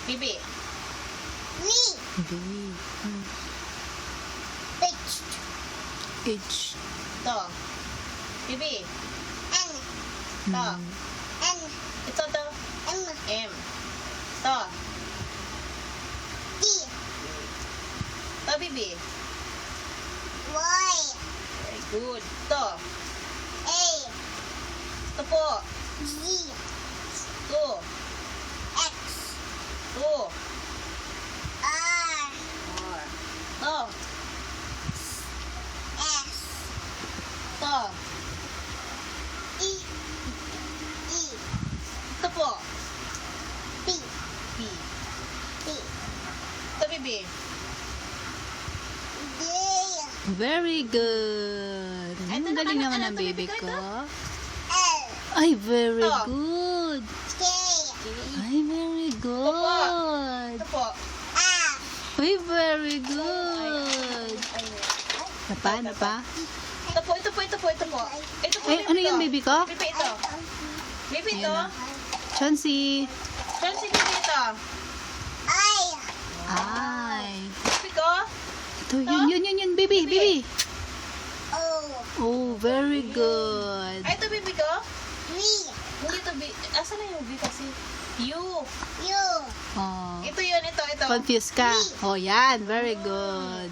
Bibi. Me. B. H. H. To. Bibi. N. To. N. Ito to. M. M. To. D. To, Bibi. Y. Very good. To. A. Ito po. Z. To. X. To. R. More. To. S. To. E. E. Ito po. P. P. P. Ito, Bibi. D. Very good. Ay, ito Ang galing na, naman ano, ng ito, baby baby ko, ko. L. Ay, very Ito. good. K. Ay, very good. Ito po. R. Ay, very good. Ay. Napa, napa. Ito po, ito po, ito po, ito po. Ito po, Ay, ano yan, baby ko? Bibi, ito. Bibi, ito. Ayan na. Chansey. Saan si Bibi ito? I. Ay. Bibi ko? Ito, yun, baby, baby. O. Oh, very good. Ay, ito, Bibi ko? V. Hindi ito, Bibi. Asan na yung Bibi kasi? U. U. Oh. Ito yun, ito. Confused ka. Oh, yan. Very good.